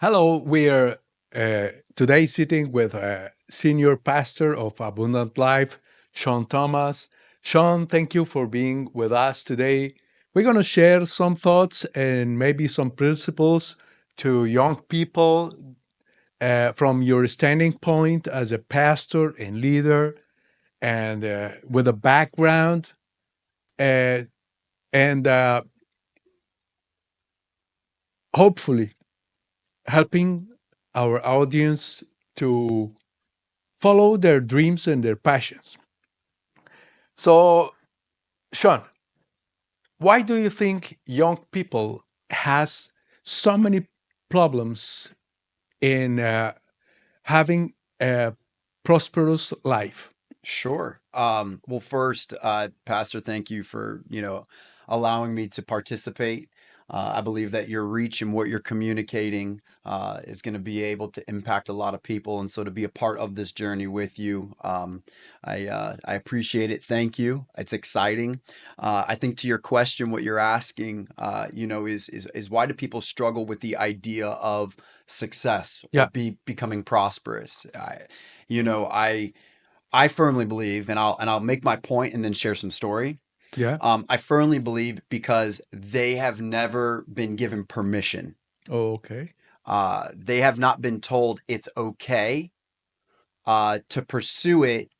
Hello, we are today sitting with senior pastor of Abundant Life, Sean Thomas. Sean, thank you for being with us today. We're going to share some thoughts and maybe some principles to young people from your standing point as a pastor and leader and with a background uh, and hopefully helping our audience to follow their dreams and their passions. So, Sean, why do you think young people has so many problems in having a prosperous life? Sure. Well, first, Pastor, thank you for, allowing me to participate. I believe that your reach and what you're communicating is going to be able to impact a lot of people, and so to be a part of this journey with you, I appreciate it. Thank you. It's exciting. I think to your question, what you're asking, is why do people struggle with the idea of success or Yeah, becoming prosperous? You know, I. I firmly believe, and I'll make my point and then share some story. yeah. I firmly believe because they have never been given permission. Oh, okay. They have not been told it's okay to pursue it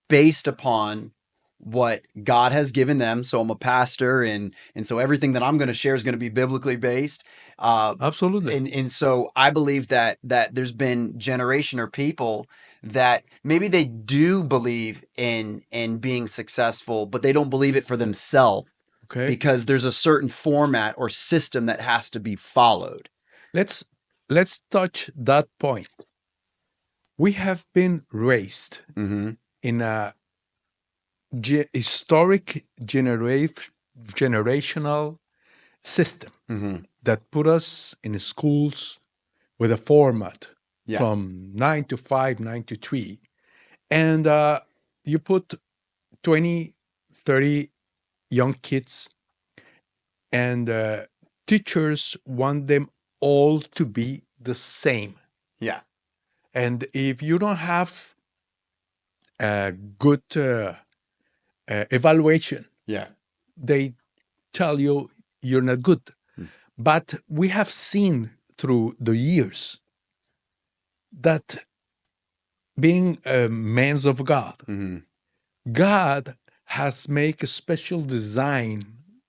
based upon what God has given them. So I'm a pastor, and so everything that I'm going to share is going to be biblically based. Uh, Absolutely. and so I believe that there's been generation or people that maybe they do believe in being successful, but they don't believe it for themselves Okay. because there's a certain format or system that has to be followed. Let's let's touch that point. We have been raised Mm-hmm. in a historic generational system Mm-hmm. that put us in schools with a format Yeah. from 9 to 5, 9 to 3. And you put 20, 30 young kids, and teachers want them all to be the same. Yeah. And if you don't have a good evaluation, Yeah. they tell you you're not good. Mm. But we have seen through the years that being a man of God, Mm-hmm. God has made a special design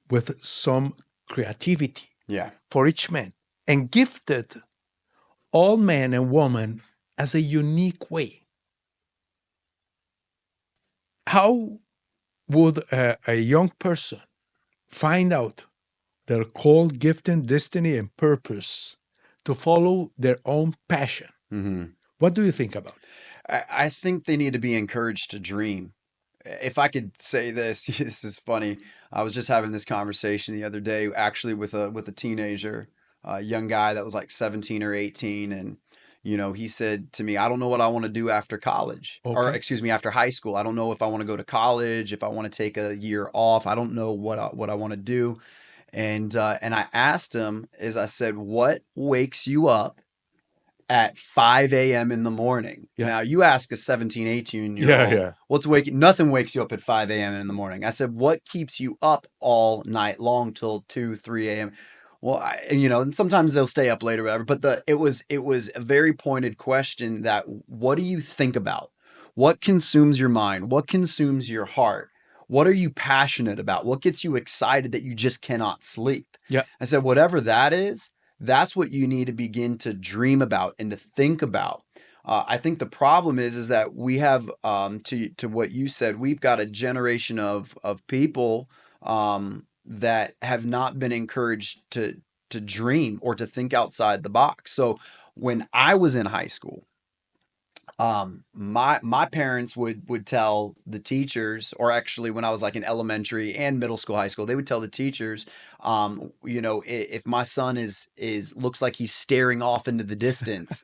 with some creativity Yeah. for each man and gifted all men and women as a unique way. How would a young person find out their call, gift, and destiny and purpose to follow their own passion? Mm-hmm. What do you think about it? I think they need to be encouraged to dream. If I could say this, this is funny. I was just having this conversation the other day, actually with a teenager, a young guy that was like 17 or 18, and he said to me, "I don't know what I want to do after college, or Okay. excuse me, after high school. I don't know if I want to go to college, if I want to take a year off. I don't know what I want to do." And I asked him, I said, "What wakes you up at 5 a.m. in the morning?" Yeah. Now, you ask a 17, 18-year Yeah. old, Yeah. nothing wakes you up at 5 a.m. in the morning. I said, what keeps you up all night long till 2, 3 a.m.? Well, and sometimes they'll stay up later, whatever. But it was a very pointed question that what do you think about? What consumes your mind? What consumes your heart? What are you passionate about? What gets you excited that you just cannot sleep? Yeah. I said, whatever that is, that's what you need to begin to dream about and to think about. I think the problem is that we have, to what you said, we've got a generation of people that have not been encouraged to dream or to think outside the box. So when I was in high school, my parents would tell the teachers, or actually when I was like in elementary and middle school, high school, they would tell the teachers, if my son is looks like he's staring off into the distance,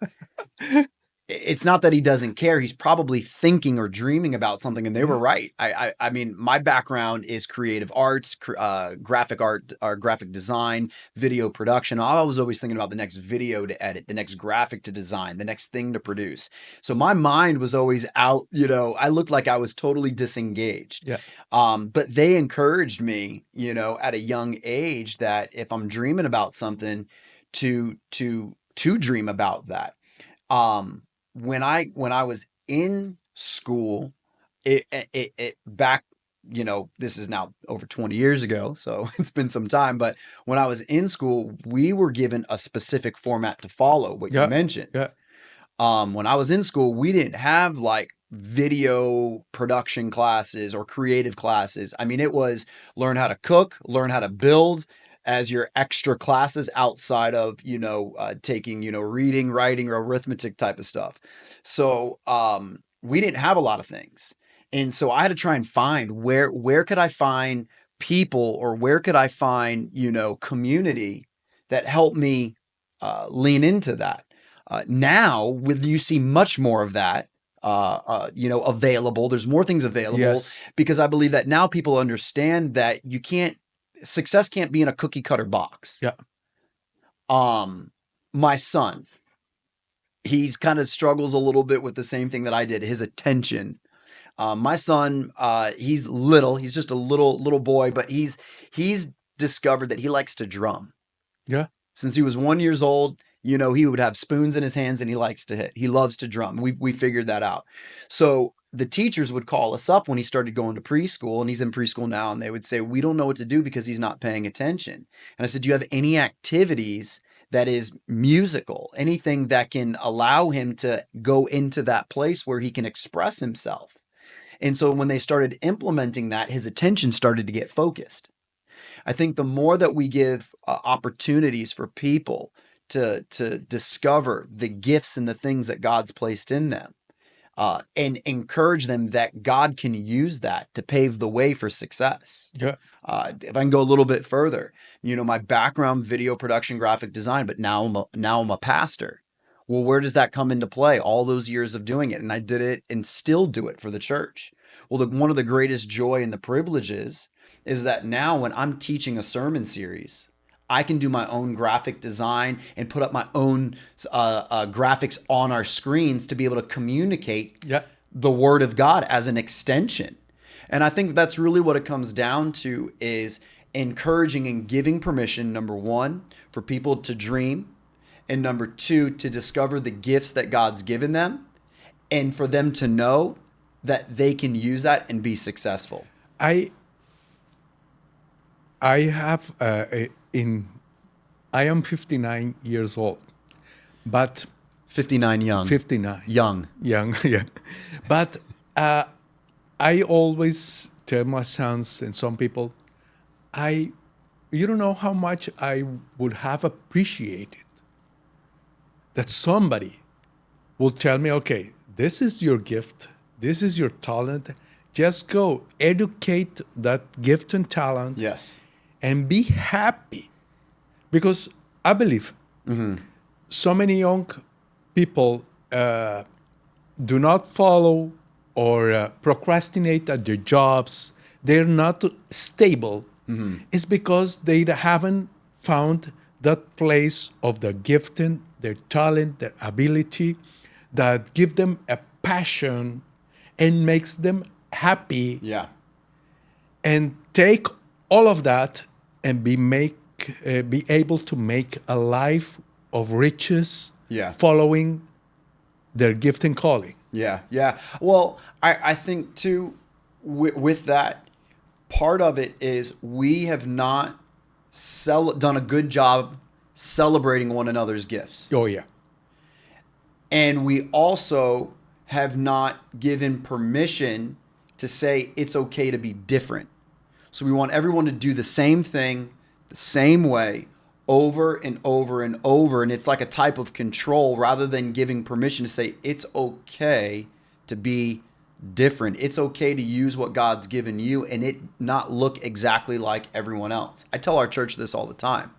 it's not that he doesn't care. He's probably thinking or dreaming about something, and they were Yeah. right. I mean, my background is creative arts, graphic art, or graphic design, video production. I was always thinking about the next video to edit, the next graphic to design, the next thing to produce. So my mind was always out. I looked like I was totally disengaged. Yeah. But they encouraged me, at a young age that if I'm dreaming about something, to dream about that. Um, when I was in school, it back, this is now over 20 years ago, so it's been some time. But when I was in school, we were given a specific format to follow, what you Yeah. mentioned. Yeah. When I was in school, we didn't have like video production classes or creative classes. I mean, it was learn how to cook, learn how to build as your extra classes outside of, taking, reading, writing, or arithmetic type of stuff. So, we didn't have a lot of things. And so I had to try and find where could I find people, or where could I find, community that helped me lean into that. Now, with you see much more of that, available. There's more things available Yes. because I believe that now people understand that success can't be in a cookie cutter box. Yeah. My son, he's kind of struggles a little bit with the same thing that I did, his attention. My son, he's little, he's just a little boy, but he's discovered that he likes to drum. Yeah. Since he was 1 year old, he would have spoons in his hands and he likes to hit. He loves to drum. We figured that out. So the teachers would call us up when he started going to preschool, and he's in preschool now, and they would say, we don't know what to do because he's not paying attention. And I said, do you have any activities that is musical, anything that can allow him to go into that place where he can express himself? And so when they started implementing that, his attention started to get focused. I think the more that we give opportunities for people to discover the gifts and the things that God's placed in them, and encourage them that God can use that to pave the way for success. Yeah. If I can go a little bit further, my background, video production, graphic design, but now I'm a pastor. Well, where does that come into play? All those years of doing it, and I did it and still do it for the church. Well, one of the greatest joy and the privileges is that now when I'm teaching a sermon series, I can do my own graphic design and put up my own graphics on our screens to be able to communicate Yeah. the word of God as an extension. And I think that's really what it comes down to, is encouraging and giving permission, number one, for people to dream, and number two, to discover the gifts that God's given them, and for them to know that they can use that and be successful. I I have in I am 59 years old, but 59 young. 59 Young. young, yeah. But I always tell my sons and some people, you don't know how much I would have appreciated that somebody will tell me, okay, this is your gift, this is your talent. Just go educate that gift and talent Yes. and be happy. Because I believe so many young people do not follow or procrastinate at their jobs. They're not stable. It's because they haven't found that place of their gifting, their talent, their ability that give them a passion and makes them happy, Yeah. and take all of that and be able to make a life of riches, Yeah. following their gift and calling. Yeah. Yeah. Well, I think too, with that, part of it is we have not done a good job celebrating one another's gifts. Oh yeah, And we also have not given permission to say it's okay to be different. So we want everyone to do the same thing the same way over and over and over. And it's like a type of control rather than giving permission to say it's okay to be different. It's okay to use what God's given you and it not look exactly like everyone else. I tell our church this all the time.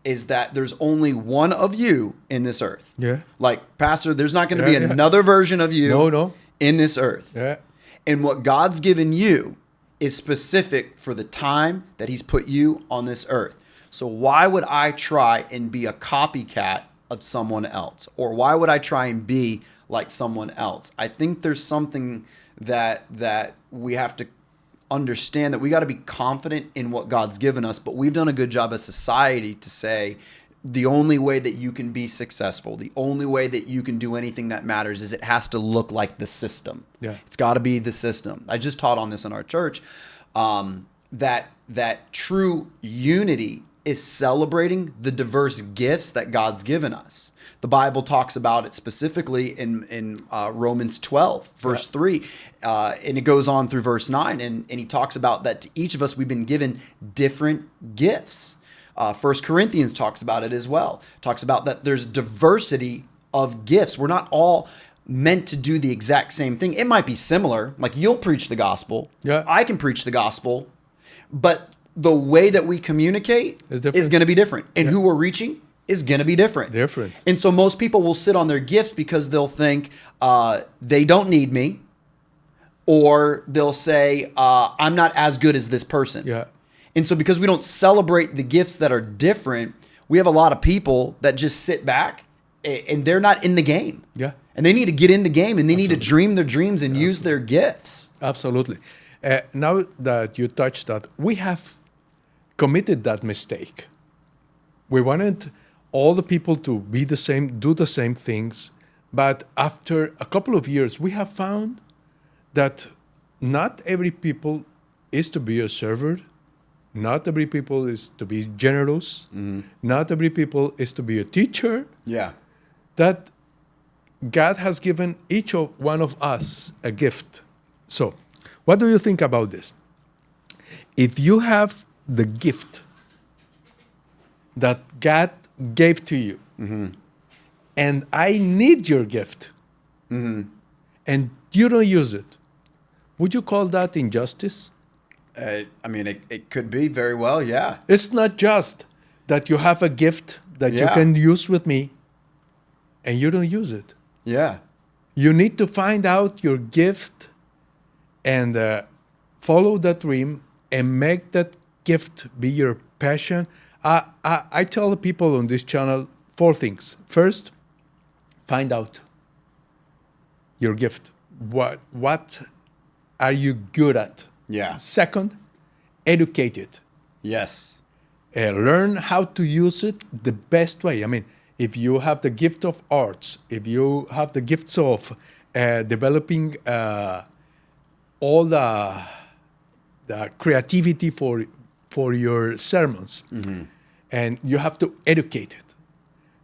is that there's only one of you in this earth. Yeah. Like, Pastor, there's not going to Yeah, be yeah. another version of you No. in this earth. Yeah. And what God's given you is specific for the time that he's put you on this earth. So why would I try and be a copycat of someone else? Or why would I try and be like someone else? I think there's something that we have to understand, that we got to be confident in what God's given us, but we've done a good job as society to say the only way that you can be successful, the only way that you can do anything that matters is it has to look like the system. Yeah. It's got to be the system. I just taught on this in our church, that true unity is celebrating the diverse gifts that God's given us. The Bible talks about it specifically in Romans 12, verse 3, and it goes on through verse 9, and he talks about that to each of us we've been given different gifts. 1 Corinthians talks about it as well. Talks about that there's diversity of gifts. We're not all meant to do the exact same thing. It might be similar, like you'll preach the gospel, Yeah. I can preach the gospel, but the way that we communicate It's is different. going to be different, and who we're reaching is going to be different. Different. And so most people will sit on their gifts because they'll think they don't need me, or they'll say I'm not as good as this person. Yeah. And so because we don't celebrate the gifts that are different, we have a lot of people that just sit back and they're not in the game. Yeah. And they need to get in the game, and they need to dream their dreams and use their gifts. Absolutely. Now that you touched that, we have committed that mistake. We wanted all the people to be the same, do the same things. But after a couple of years, we have found that not every people is to be a server. Not every people is to be generous. Not every people is to be a teacher. Yeah. That God has given each of one of us a gift. So, what do you think about this? If you have the gift that God gave to you, and I need your gift, and you don't use it, would you call that injustice? I mean, it could be very well, yeah. It's not just that you have a gift that you Yeah. can use with me, and you don't use it. Yeah. You need to find out your gift and follow that dream and make that gift be your passion. I tell the people on this channel 4 things. First, find out your gift. What are you good at? Yeah. Second, educate it. Yes. Learn how to use it the best way. I mean, if you have the gift of arts, if you have the gifts of developing all the creativity for your sermons, and you have to educate it.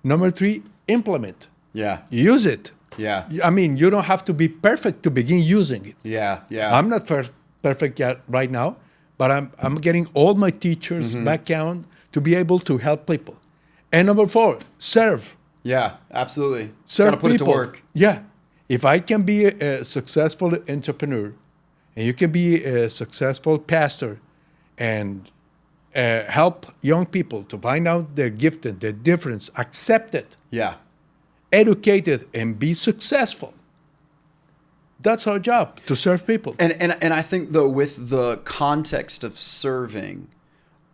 Number 3, implement. Yeah. Use it. Yeah. I mean, you don't have to be perfect to begin using it. Yeah. Yeah. I'm not perfect yet right now, but I'm getting all my teachers background to be able to help people. And number 4, serve. Yeah. Absolutely. Serve Gotta put people. it to work. Yeah. If I can be a successful entrepreneur, and you can be a successful pastor, and help young people to find out their gift and their difference, accept it, Yeah. educate it, and be successful. That's our job, to serve people. And I think, though, with the context of serving,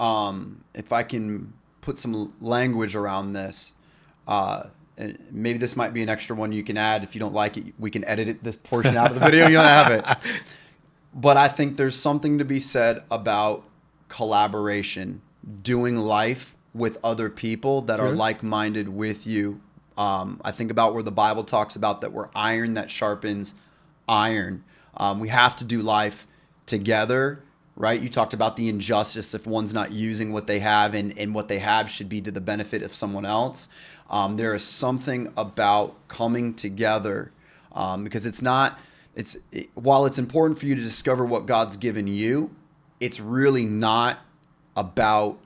if I can put some language around this, and maybe this might be an extra one you can add. If you don't like it, we can edit it, this portion out of the video. You don't have it. But I think there's something to be said about collaboration, doing life with other people that are Sure. like-minded with you. I think about where the Bible talks about that we're iron that sharpens iron. We have to do life together, right? You talked about the injustice if one's not using what they have, and what they have should be to the benefit of someone else. There is something about coming together, because while it's important for you to discover what God's given you, it's really not about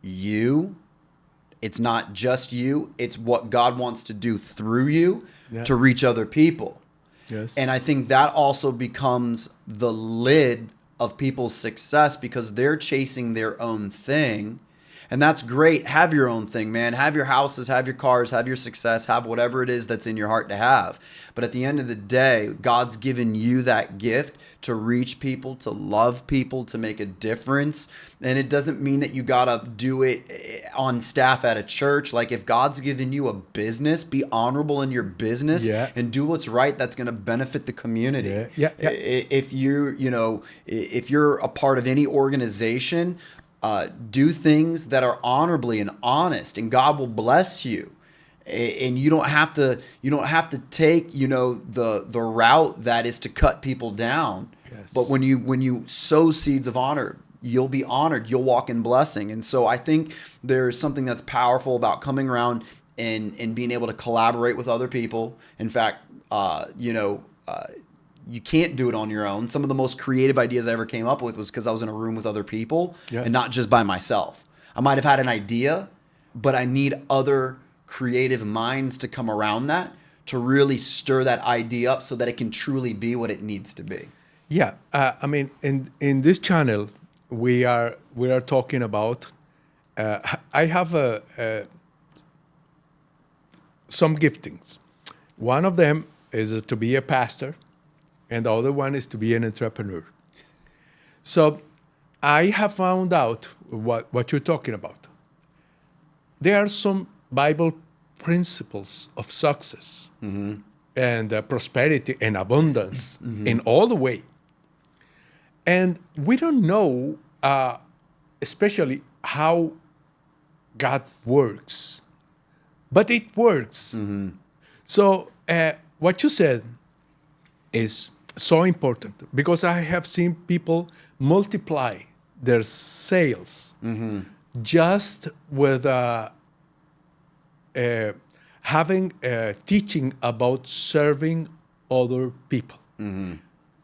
you. It's not just you. It's what God wants to do through you to reach other people. Yes. And I think that also becomes the lid of people's success, because they're chasing their own thing. And that's great. Have your own thing, man. Have your houses, have your cars, have your success, have whatever it is that's in your heart to have. But at the end of the day, God's given you that gift to reach people, to love people, to make a difference. And it doesn't mean that you got to do it on staff at a church. Like, if God's given you a business, be honorable in your business Yeah. and do what's right. That's going to benefit the community. Yeah. If if you're a part of any organization, do things that are honorably and honest, and God will bless you. And you don't have to take the route that is to cut people down. Yes. But when you sow seeds of honor, you'll be honored. You'll walk in blessing. And so I think there's something that's powerful about coming around and being able to collaborate with other people. In fact, you can't do it on your own. Some of the most creative ideas I ever came up with was because I was in a room with other people and not just by myself. I might have had an idea, but I need other creative minds to come around that to really stir that idea up so that it can truly be what it needs to be. Yeah, I mean, in this channel, we are talking about. I have some giftings. One of them is to be a pastor, and the other one is to be an entrepreneur. So, I have found out what you're talking about. There are some Bible principles of success and prosperity and abundance in all the way. And we don't know, especially how God works, but it works. So what you said is so important because I have seen people multiply their sales just with having teaching about serving other people.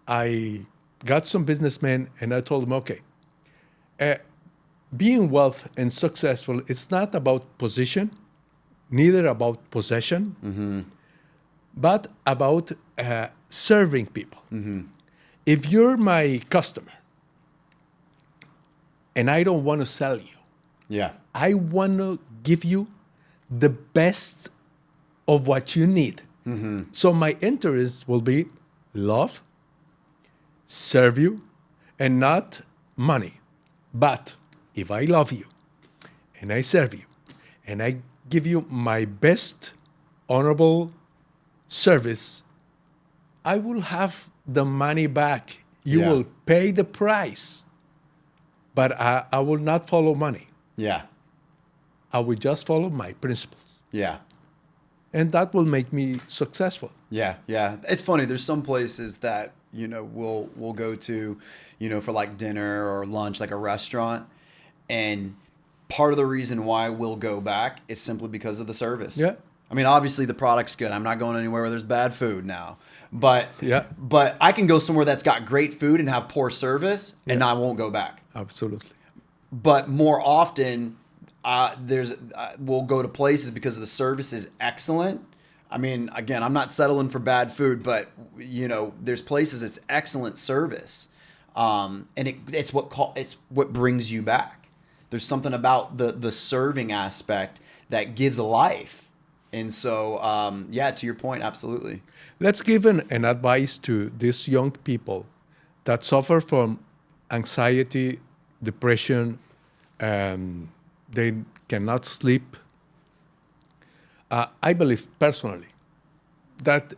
I got some businessmen and I told them, okay, being wealth and successful, it's not about position, neither about possession, but about serving people. If you're my customer and I don't want to sell you, I want to give you the best of what you need. So my interest will be love, serve you, and not money. But if I love you and I serve you and I give you my best honorable service, I will have the money back. You will pay the price, but I will not follow money. I will just follow my principles. And that will make me successful. It's funny. There's some places that we'll go to, for like dinner or lunch, like a restaurant, and part of the reason why we'll go back is simply because of the service. I mean, obviously the product's good. I'm not going anywhere where there's bad food now, but I can go somewhere that's got great food and have poor service, and I won't go back. Absolutely. But more often, we'll go to places because the service is excellent. I mean, again, I'm not settling for bad food, but there's places it's excellent service, and it's what brings you back. There's something about the serving aspect that gives life, and so to your point, absolutely. Let's give an advice to these young people that suffer from anxiety, depression, they cannot sleep. I believe personally that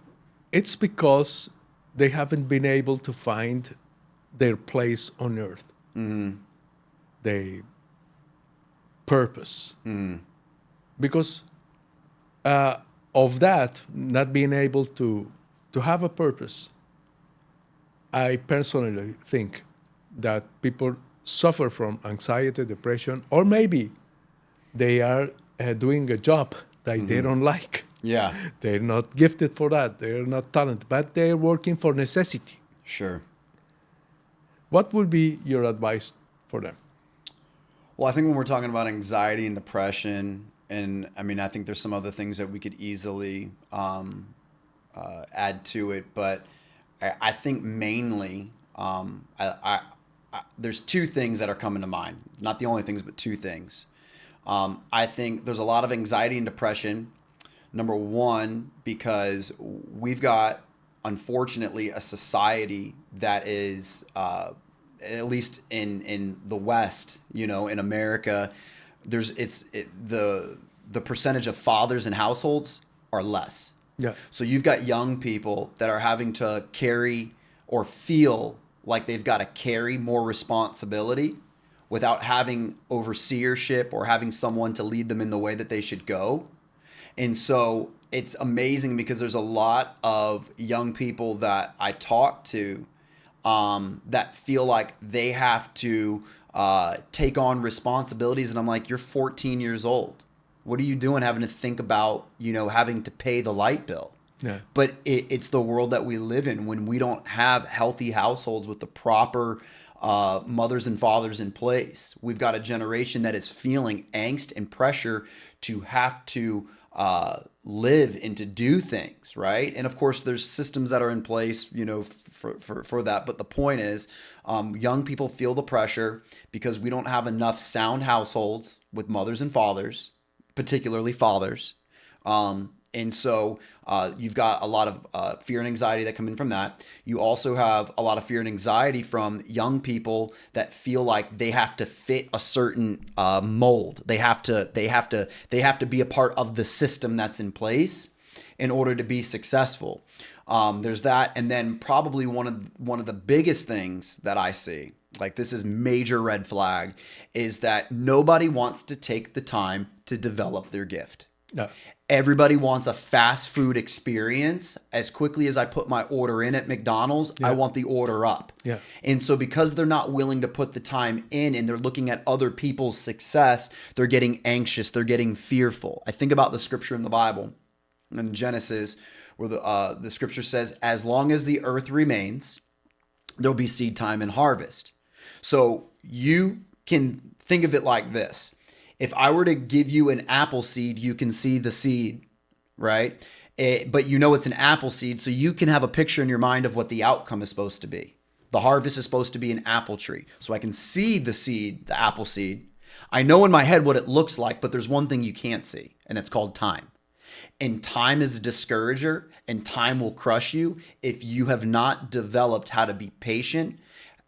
it's because they haven't been able to find their place on earth, their purpose. Because of that, not being able to have a purpose, I personally think that people suffer from anxiety, depression, or maybe they are doing a job that they don't like. They're not gifted for that. They're not talented, but they're working for necessity. Sure. What would be your advice for them? Well, I think when we're talking about anxiety and depression, and I mean, I think there's some other things that we could easily add to it, but I think mainly there's two things that are coming to mind. Not the only things, but two things. I think there's a lot of anxiety and depression. Number one, because we've got, unfortunately, a society that is, at least in the West, in America, the percentage of fathers in households are less. Yeah. So you've got young people that are having to carry or feel like they've got to carry more responsibility without having overseership or having someone to lead them in the way that they should go. And so it's amazing because there's a lot of young people that I talk to, that feel like they have to take on responsibilities. And I'm like, you're 14 years old. What are you doing having to think about, having to pay the light bill? Yeah. But it's the world that we live in when we don't have healthy households with the proper mothers and fathers in place. We've got a generation that is feeling angst and pressure to have to live and to do things, right? And of course, there's systems that are in place, for that. But the point is, young people feel the pressure because we don't have enough sound households with mothers and fathers, particularly fathers. And so you've got a lot of fear and anxiety that come in from that. You also have a lot of fear and anxiety from young people that feel like they have to fit a certain mold. They have to be a part of the system that's in place in order to be successful. There's that, and then probably one of the biggest things that I see, like this is major red flag, is that nobody wants to take the time to develop their gift. Yeah. Everybody wants a fast food experience. As quickly as I put my order in at McDonald's, I want the order up. Yeah. And so because they're not willing to put the time in and they're looking at other people's success, they're getting anxious, they're getting fearful. I think about the scripture in the Bible in Genesis where the scripture says, as long as the earth remains, there'll be seed time and harvest. So you can think of it like this. If I were to give you an apple seed, you can see the seed, right? But it's an apple seed, so you can have a picture in your mind of what the outcome is supposed to be. The harvest is supposed to be an apple tree. So I can see the seed, the apple seed. I know in my head what it looks like, but there's one thing you can't see, and it's called time. And time is a discourager, and time will crush you if you have not developed how to be patient,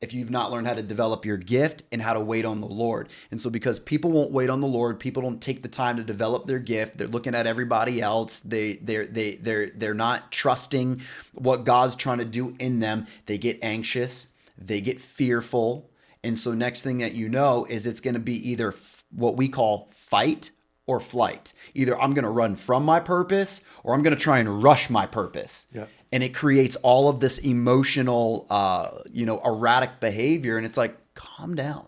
if you've not learned how to develop your gift and how to wait on the Lord. And so because people won't wait on the Lord, people don't take the time to develop their gift. They're looking at everybody else. They're not trusting what God's trying to do in them. They get anxious, they get fearful. And so next thing that you know is it's going to be either what we call fight or flight. Either I'm going to run from my purpose or I'm going to try and rush my purpose. Yeah. And it creates all of this emotional, erratic behavior. And it's like, calm down.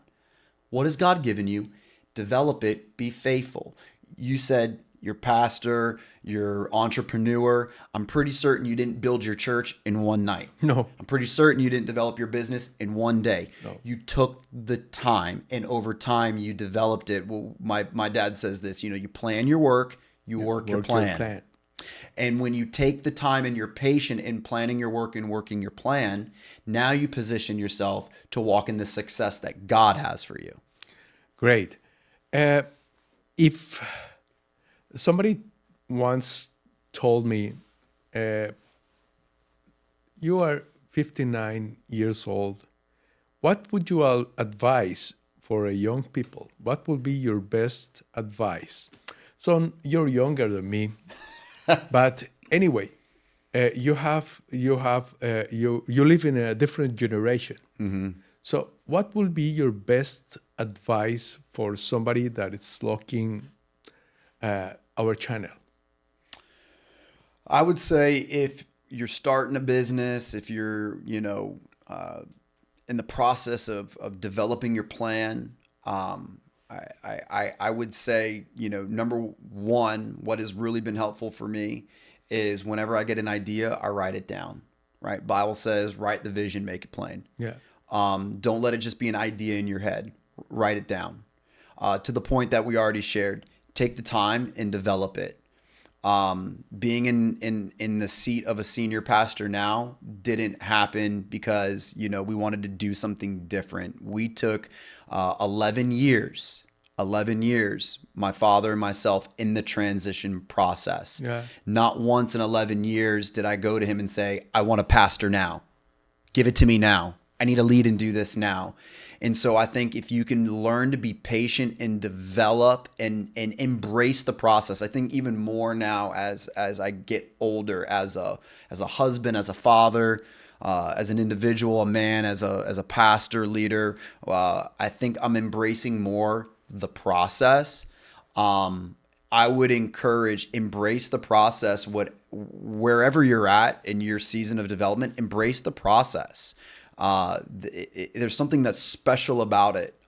What has God given you? Develop it. Be faithful. You said you're pastor, you're entrepreneur. I'm pretty certain you didn't build your church in one night. No. I'm pretty certain you didn't develop your business in one day. No. You took the time, and over time you developed it. Well, my dad says this, you plan your work, you work your plan. And when you take the time and you're patient in planning your work and working your plan, now you position yourself to walk in the success that God has for you. Great. If somebody once told me, you are 59 years old, what would you advise for a young people? What would be your best advice? So you're younger than me. But anyway, you live in a different generation. Mm-hmm. So what will be your best advice for somebody that is looking our channel? I would say if you're starting a business, if you're in the process of developing your plan, I would say, number one, what has really been helpful for me is whenever I get an idea, I write it down, right? Bible says, write the vision, make it plain. Yeah. Don't let it just be an idea in your head. Write it down. To the point that we already shared, take the time and develop it. Being in the seat of a senior pastor now didn't happen because, we wanted to do something different. We took 11 years 11 years, my father and myself in the transition process. Yeah. Not once in 11 years did I go to him and say, I want a pastor now. Give it to me now. I need to lead and do this now. And so I think if you can learn to be patient and develop and embrace the process, I think even more now as I get older, as a husband, as a father, as an individual, a man, as a pastor, leader, I think I'm embracing more the process. I would encourage embrace the process. Wherever you're at in your season of development, embrace the process. There's something that's special about it.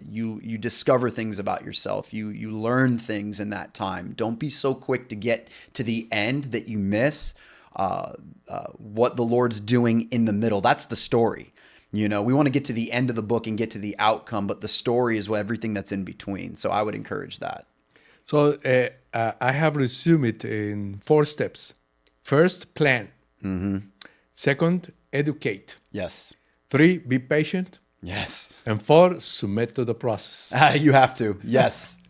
You discover things about yourself. You learn things in that time. Don't be so quick to get to the end that you miss what the Lord's doing in the middle. That's the story. We want to get to the end of the book and get to the outcome, but the story is everything that's in between. So I would encourage that. So I have resumed it in 4 steps. First, plan. Second, educate. Yes. 3, be patient. Yes. And 4, submit to the process. You have to. Yes.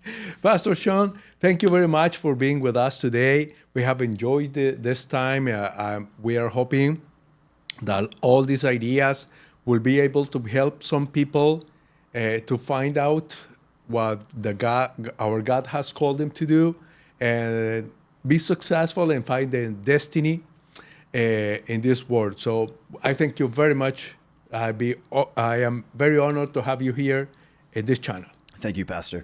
Pastor Sean, thank you very much for being with us today. We have enjoyed this time. We are hoping that all these ideas will be able to help some people to find out what our God has called them to do and be successful and find their destiny in this world. So I thank you very much. I am very honored to have you here in this channel. Thank you, Pastor.